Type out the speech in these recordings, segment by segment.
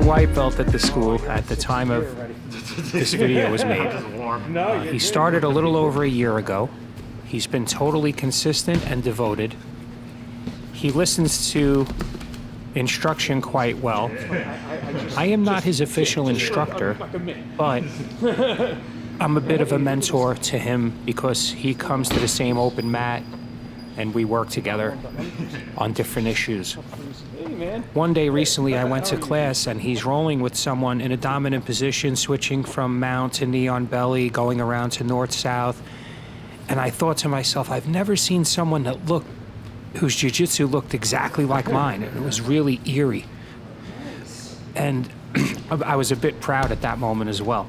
white belt at the school at the time of this video was made. He started a little over a year ago. He's been totally consistent and devoted. He listens to instruction quite well. I am not his official instructor, but I'm a bit of a mentor to him because he comes to the same open mat and we work together on different issues. One day recently I went to class and he's rolling with someone in a dominant position, switching from mount to knee on belly, going around to north-south. And I thought to myself, I've never seen someone whose jiu-jitsu looked exactly like mine. It was really eerie. And I was a bit proud at that moment as well.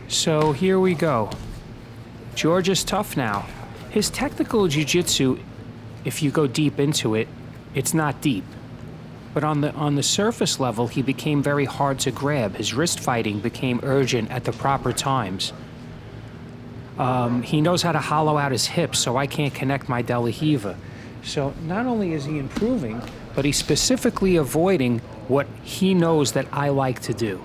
So here we go. George is tough now. His technical jiu-jitsu, if you go deep into it, it's not deep. But on the surface level, he became very hard to grab. His wrist fighting became urgent at the proper times. He knows how to hollow out his hips, so I can't connect my De La Riva. So not only is he improving, but he's specifically avoiding what he knows that I like to do.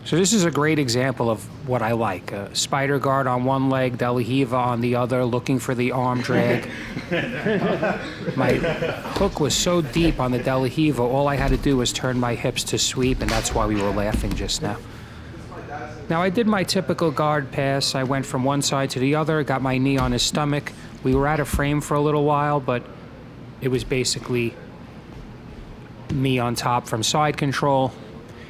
So this is a great example of what I like. A spider guard on one leg, De La Riva on the other, looking for the arm drag. My hook was so deep on the De La Riva, all I had to do was turn my hips to sweep, and that's why we were laughing just now. Now I did my typical guard pass. I went from one side to the other, got my knee on his stomach. We were out of frame for a little while, but it was basically me on top from side control.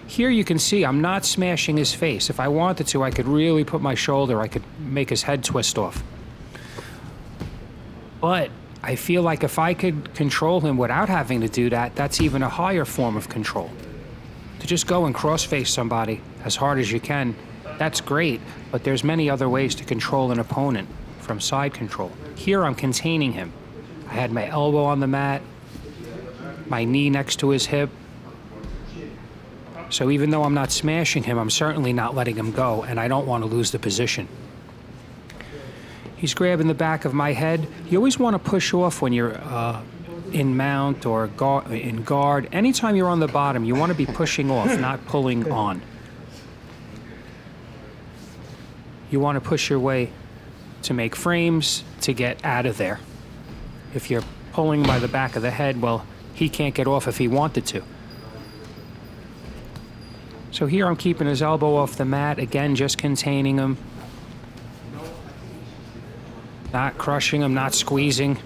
Here you can see I'm not smashing his face. If I wanted to, I could really put my shoulder, I could make his head twist off. But I feel like if I could control him without having to do that, that's even a higher form of control. To just go and cross-face somebody as hard as you can, that's great, but there's many other ways to control an opponent from side control. Here I'm containing him. I had my elbow on the mat, my knee next to his hip. So even though I'm not smashing him, I'm certainly not letting him go, and I don't want to lose the position. He's grabbing the back of my head. You always want to push off when you're in mount or in guard. Anytime you're on the bottom, you want to be pushing off, not pulling on. You want to push your way to make frames, to get out of there. If you're pulling by the back of the head, well, he can't get off if he wanted to. So here I'm keeping his elbow off the mat, again, just containing him. Not crushing him, not squeezing.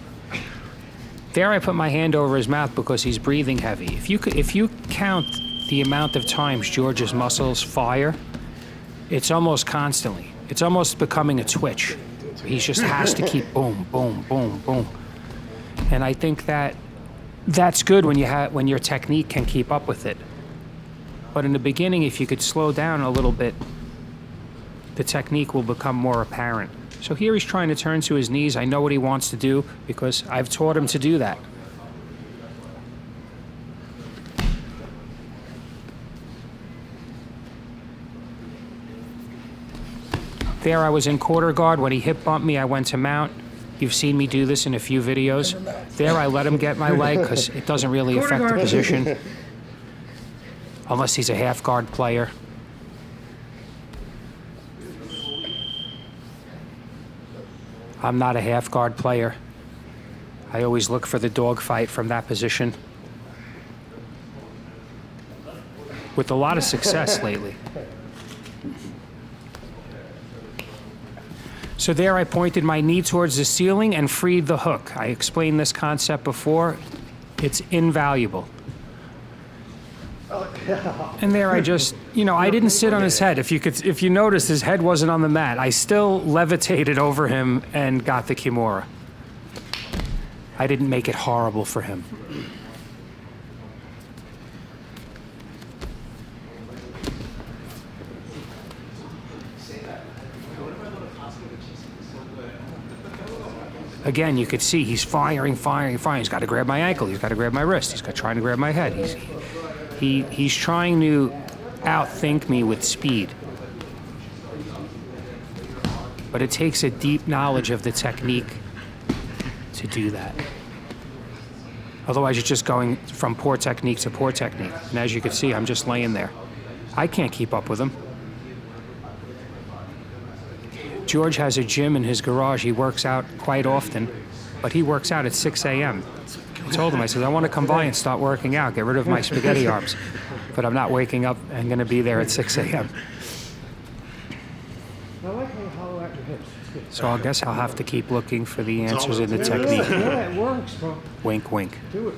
There I put my hand over his mouth because he's breathing heavy. If you count the amount of times George's muscles fire, it's almost constantly. It's almost becoming a twitch. He just has to keep boom, boom, boom, boom. And I think that's good when your technique can keep up with it. But in the beginning, if you could slow down a little bit, the technique will become more apparent. So here he's trying to turn to his knees. I know what he wants to do because I've taught him to do that. There I was in quarter guard. When he hip bumped me, I went to mount. You've seen me do this in a few videos. There I let him get my leg because it doesn't really affect the position. Unless he's a half guard player. I'm not a half guard player. I always look for the dogfight from that position. With a lot of success lately. So there I pointed my knee towards the ceiling and freed the hook. I explained this concept before. It's invaluable. And there I just, I didn't sit on his head. If you notice, his head wasn't on the mat. I still levitated over him and got the Kimura. I didn't make it horrible for him. Again, you could see he's firing. He's got to grab my ankle. He's got to grab my wrist. He's trying to grab my head. He's trying to outthink me with speed. But it takes a deep knowledge of the technique to do that. Otherwise, you're just going from poor technique to poor technique. And as you can see, I'm just laying there. I can't keep up with him. George has a gym in his garage. He works out quite often, but he works out at 6 a.m. I told him, I said, I want to come by and start working out, get rid of my spaghetti arms. But I'm not waking up and going to be there at 6 a.m. I like how you hollow out your hips. So I guess I'll have to keep looking for the answers in the technique. Yeah, it works, bro. Wink, wink. Do it.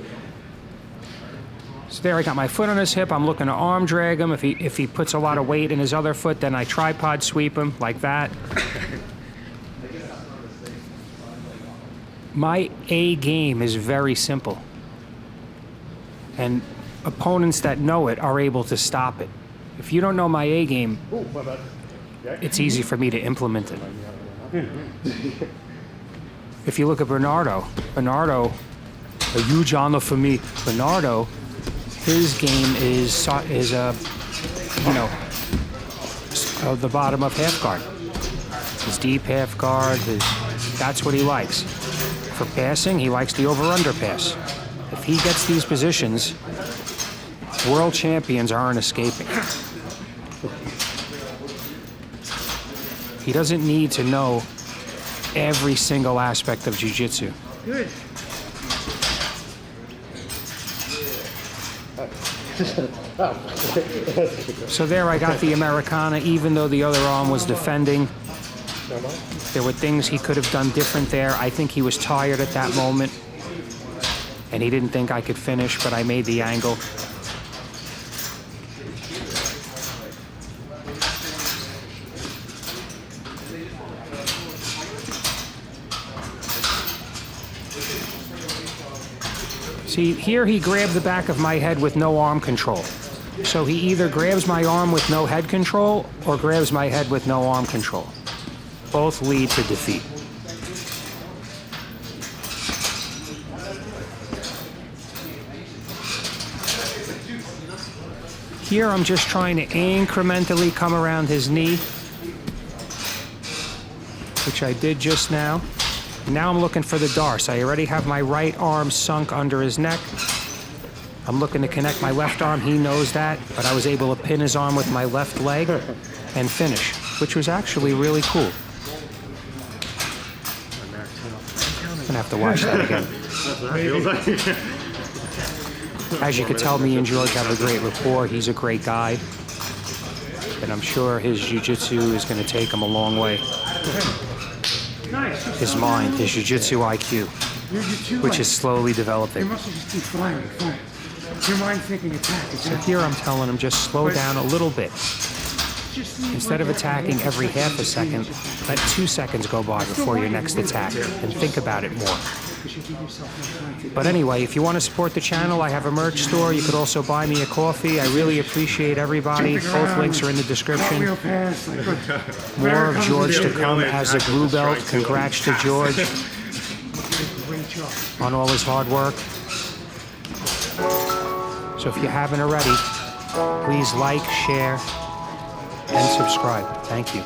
So there, I got my foot on his hip. I'm looking to arm drag him. If he puts a lot of weight in his other foot, then I tripod sweep him like that. My A game is very simple. And opponents that know it are able to stop it. If you don't know my A game, it's easy for me to implement it. If you look at Bernardo, a huge honor for me. Bernardo, his game is the bottom of half guard. His deep half guard, that's what he likes. For passing, he likes the over-under pass. If he gets these positions, world champions aren't escaping. He doesn't need to know every single aspect of jiu-jitsu. Good. So there I got the Americana, even though the other arm was defending. There were things he could have done different there. I think he was tired at that moment, and he didn't think I could finish, but I made the angle. See, here he grabbed the back of my head with no arm control. So he either grabs my arm with no head control or grabs my head with no arm control. Both lead to defeat. Here I'm just trying to incrementally come around his knee, which I did just now. Now I'm looking for the darce. I already have my right arm sunk under his neck. I'm looking to connect my left arm. He knows that, but I was able to pin his arm with my left leg and finish, which was actually really cool. I'm gonna have to watch that again. As you can tell, me and George have a great rapport. He's a great guy, and I'm sure his jiu-jitsu is going to take him a long way. His mind, his jiu-jitsu IQ, which is slowly developing. Your muscles just keep firing. Your mind thinking attack. So here I'm telling him just slow down a little bit. Instead of attacking every half a second, let 2 seconds go by before your next attack and think about it more. But anyway, if you want to support the channel, I have a merch store. You could also buy me a coffee. I really appreciate everybody. Both links are in the description. More of George to come as a blue belt. Congrats to George on all his hard work. So if you haven't already, please like, share, and subscribe. Thank you.